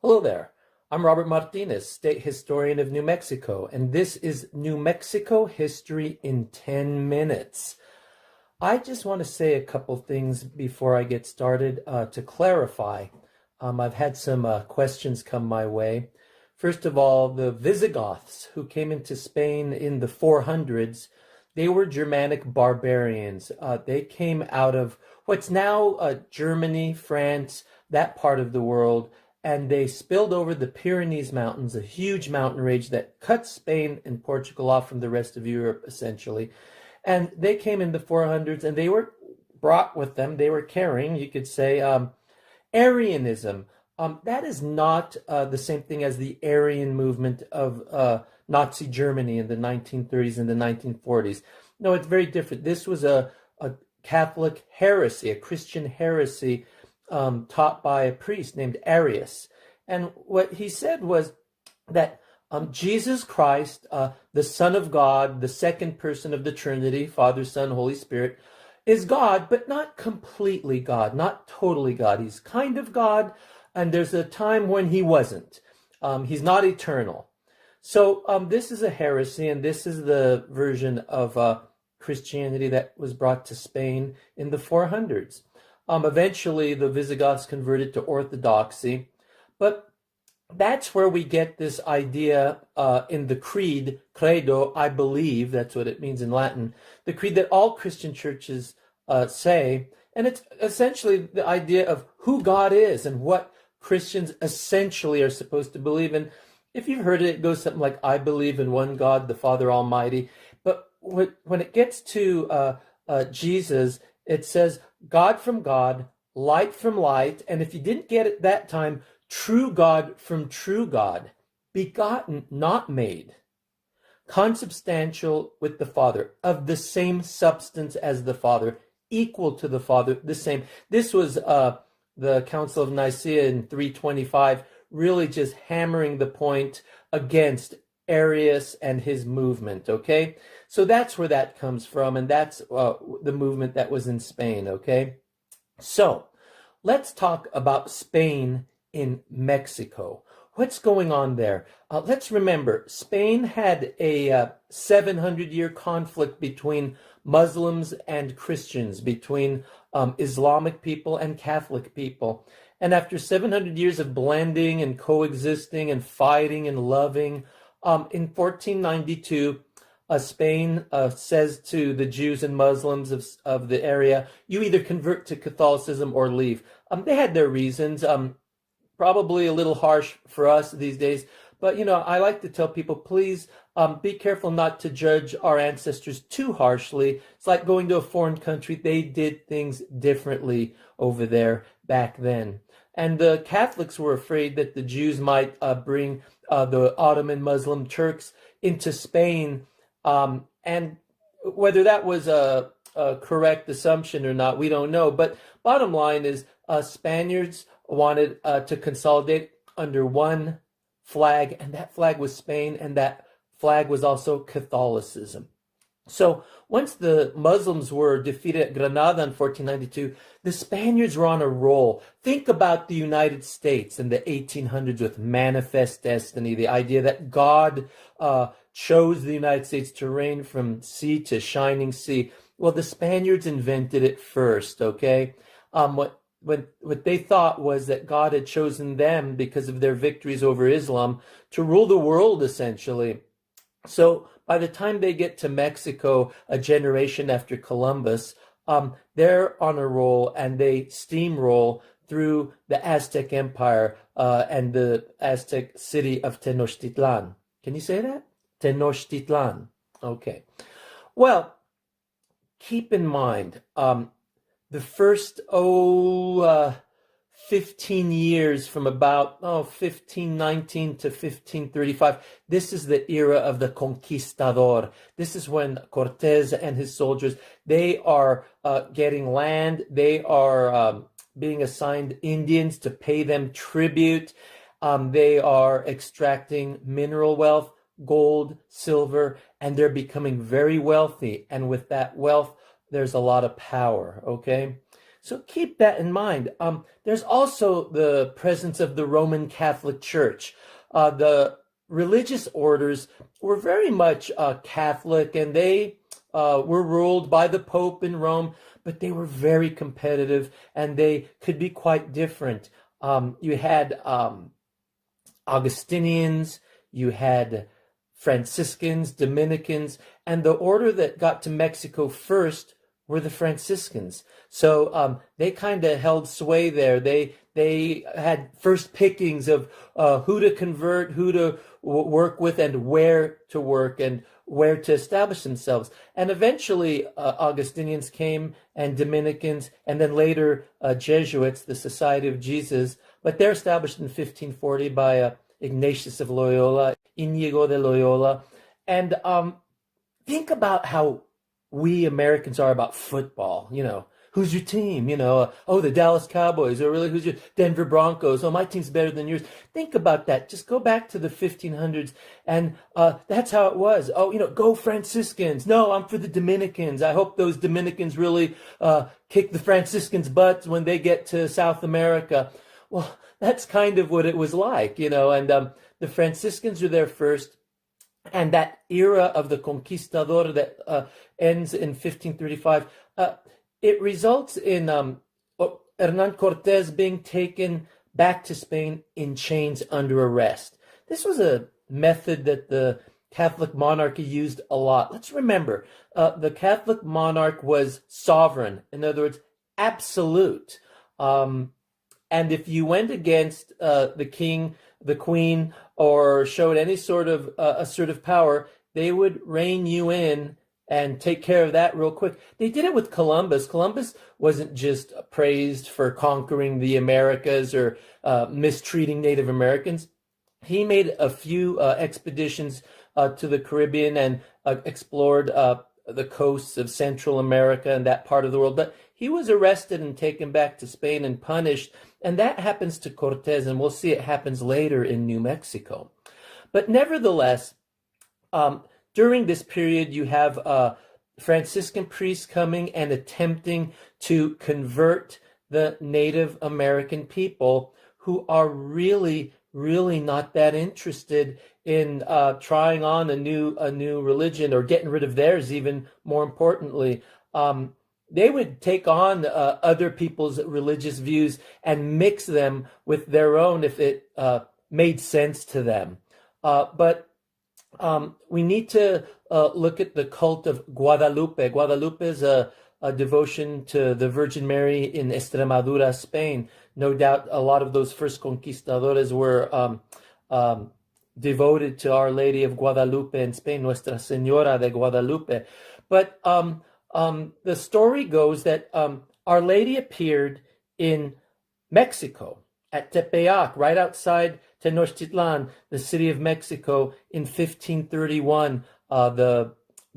Hello there. I'm Robert Martinez, State Historian of New Mexico, and this is New Mexico History in 10 Minutes. I just want to say a couple things before I get started to clarify. I've had some questions come my way. First of all, the Visigoths who came into Spain in the 400s, they were Germanic barbarians. They came out of what's now Germany, France, that part of the world, and they spilled over the Pyrenees Mountains, a huge mountain range that cut Spain and Portugal off from the rest of Europe, essentially. And they came in the 400s, and they were brought with them, they were carrying, you could say, Arianism. That is not the same thing as the Aryan movement of Nazi Germany in the 1930s and the 1940s. No, it's very different. This was a Catholic heresy, a Christian heresy, taught by a priest named Arius. And what he said was that Jesus Christ, the Son of God, the second person of the Trinity, Father, Son, Holy Spirit, is God, but not completely God, not totally God. He's kind of God, and there's a time when he wasn't. He's not eternal. So this is a heresy, and this is the version of Christianity that was brought to Spain in the 400s. Eventually, the Visigoths converted to Orthodoxy, but that's where we get this idea in the creed, credo, I believe, that's what it means in Latin, the creed that all Christian churches say, and it's essentially the idea of who God is and what Christians essentially are supposed to believe in. If you've heard it, it goes something like, I believe in one God, the Father Almighty, but when it gets to Jesus, it says, God from God, light from light, and if you didn't get it that time, true God from true God, begotten, not made, consubstantial with the Father, of the same substance as the Father, equal to the Father, the same. This was the Council of Nicaea in 325, really just hammering the point against Arius and his movement, okay? So that's where that comes from, and that's the movement that was in Spain, okay? So let's talk about Spain in Mexico. What's going on there? Let's remember, Spain had a 700-year conflict between Muslims and Christians, between Islamic people and Catholic people. And after 700 years of blending and coexisting and fighting and loving, in 1492, Spain says to the Jews and Muslims of the area, you either convert to Catholicism or leave. They had their reasons, probably a little harsh for us these days, but I like to tell people, please be careful not to judge our ancestors too harshly. It's like going to a foreign country. They did things differently over there back then. And the Catholics were afraid that the Jews might bring the Ottoman Muslim Turks into Spain. And whether that was a correct assumption or not, we don't know. But bottom line is Spaniards wanted to consolidate under one flag, and that flag was Spain, and that flag was also Catholicism. So once the Muslims were defeated at Granada in 1492, the Spaniards were on a roll. Think about the United States in the 1800s with manifest destiny, the idea that God chose the United States to reign from sea to shining sea. Well, the Spaniards invented it first, okay? What they thought was that God had chosen them because of their victories over Islam to rule the world, essentially. So by the time they get to Mexico, a generation after Columbus, they're on a roll, and they steamroll through the Aztec Empire and the Aztec city of Tenochtitlan. Can you say that? Tenochtitlan. Okay. Well, keep in mind, the first 15 years from about 1519 to 1535, this is the era of the Conquistador. This is when Cortes and his soldiers, they are getting land. They are being assigned Indians to pay them tribute. They are extracting mineral wealth, gold, silver, and they're becoming very wealthy. And with that wealth, there's a lot of power, okay? So keep that in mind. There's also the presence of the Roman Catholic Church. The religious orders were very much Catholic, and they were ruled by the Pope in Rome, but they were very competitive, and they could be quite different. You had Augustinians, you had Franciscans, Dominicans, and the order that got to Mexico first were the Franciscans. So they kind of held sway there. They had first pickings of who to convert, who to work with, and where to work, and where to establish themselves. And eventually Augustinians came, and Dominicans, and then later Jesuits, the Society of Jesus. But they're established in 1540 by Ignatius of Loyola, Inigo de Loyola. And think about how we Americans are about football. Who's your team? Oh, the Dallas Cowboys, or really, who's your Denver Broncos? Oh, my team's better than yours. Think about that. Just go back to the 1500s, and that's how it was. Oh, go Franciscans. No, I'm for the Dominicans. I hope those Dominicans really kick the Franciscans' butts when they get to South America. Well, that's kind of what it was like, and the Franciscans are there first. And that era of the Conquistador that ends in 1535, it results in Hernan Cortes being taken back to Spain in chains under arrest. This was a method that the Catholic monarchy used a lot. Let's remember, the Catholic monarch was sovereign, in other words, absolute. And if you went against the king, the queen, or showed any sort of assertive power, they would rein you in and take care of that real quick. They did it with Columbus. Columbus wasn't just praised for conquering the Americas or mistreating Native Americans. He made a few expeditions to the Caribbean and explored the coasts of Central America and that part of the world. But he was arrested and taken back to Spain and punished. And that happens to Cortes, and we'll see it happens later in New Mexico. But nevertheless, during this period, you have Franciscan priests coming and attempting to convert the Native American people, who are really not that interested in trying on a new religion, or getting rid of theirs, even more importantly. They would take on other people's religious views and mix them with their own if it made sense to them. But we need to look at the cult of Guadalupe. Guadalupe is a devotion to the Virgin Mary in Extremadura, Spain. No doubt a lot of those first conquistadores were devoted to Our Lady of Guadalupe in Spain, Nuestra Señora de Guadalupe. But the story goes that Our Lady appeared in Mexico, at Tepeyac, right outside Tenochtitlan, the city of Mexico, in 1531. The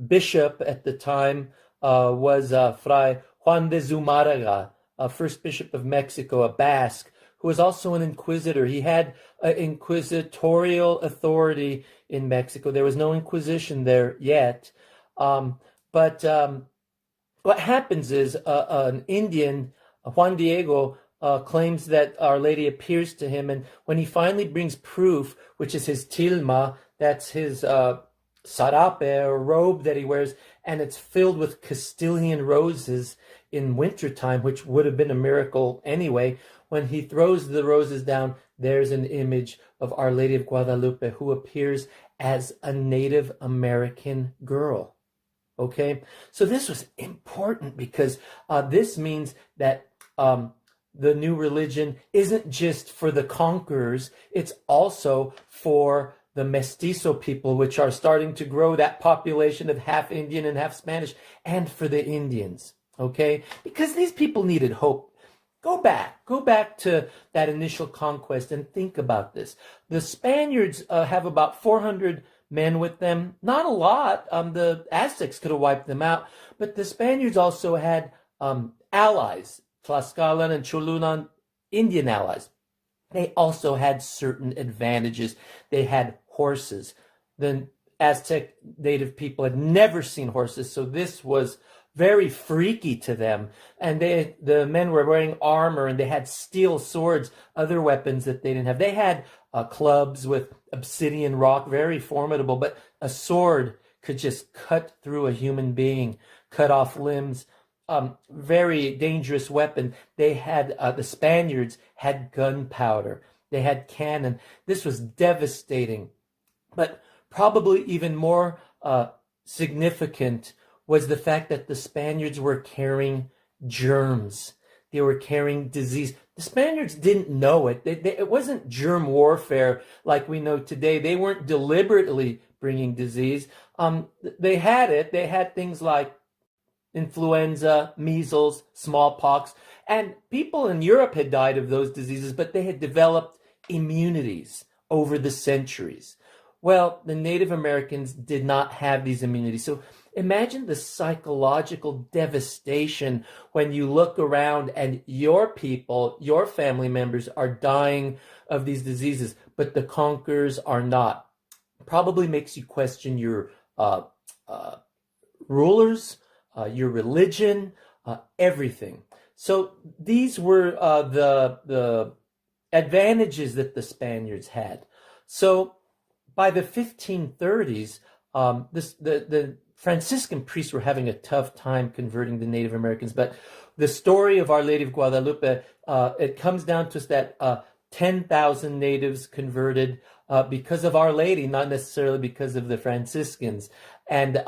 bishop at the time was Fray Juan de Zumárraga, first bishop of Mexico, a Basque, who was also an inquisitor. He had inquisitorial authority in Mexico. There was no Inquisition there yet. But what happens is an Indian, Juan Diego, claims that Our Lady appears to him, and when he finally brings proof, which is his tilma, that's his sarape, or robe that he wears, and it's filled with Castilian roses in wintertime, which would have been a miracle anyway. When he throws the roses down, there's an image of Our Lady of Guadalupe, who appears as a Native American girl. Okay, so this was important because this means that the new religion isn't just for the conquerors, it's also for the mestizo people, which are starting to grow, that population of half Indian and half Spanish, and for the Indians, okay? Because these people needed hope. Go back to that initial conquest and think about this. The Spaniards have about 400 men with them. Not a lot. The Aztecs could have wiped them out, but the Spaniards also had allies, Tlaxcalan and Cholulan, Indian allies. They also had certain advantages. They had horses. The Aztec native people had never seen horses, so this was very freaky to them. And the men were wearing armor, and they had steel swords, other weapons that they didn't have. They had clubs with obsidian rock, very formidable, but a sword could just cut through a human being, cut off limbs. Very dangerous weapon. They had the Spaniards had gunpowder. They had cannon. This was devastating. But probably even more significant was the fact that the Spaniards were carrying germs. They were carrying disease. The Spaniards didn't know it. It wasn't germ warfare like we know today. They weren't deliberately bringing disease. They had it. They had things like influenza, measles, smallpox, and people in Europe had died of those diseases, but they had developed immunities over the centuries. Well, the Native Americans did not have these immunities. So imagine the psychological devastation when you look around and your people, your family members are dying of these diseases, but the conquerors are not. Probably makes you question your rulers, your religion, everything. So these were the advantages that the Spaniards had. So by the 1530s, the Franciscan priests were having a tough time converting the Native Americans. But the story of Our Lady of Guadalupe, it comes down to us that 10,000 natives converted because of Our Lady, not necessarily because of the Franciscans. And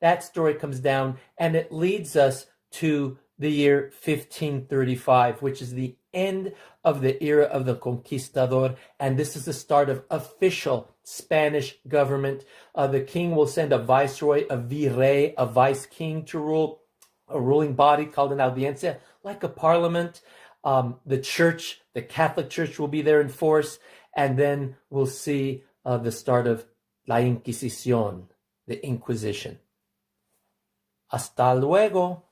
that story comes down, and it leads us to the year 1535, which is the end of the era of the Conquistador, and this is the start of official Spanish government. The king will send a viceroy, a virrey, a vice king to rule, a ruling body called an audiencia, like a parliament. The church, the Catholic Church, will be there in force, and then we'll see the start of La Inquisición, the Inquisition. Hasta luego.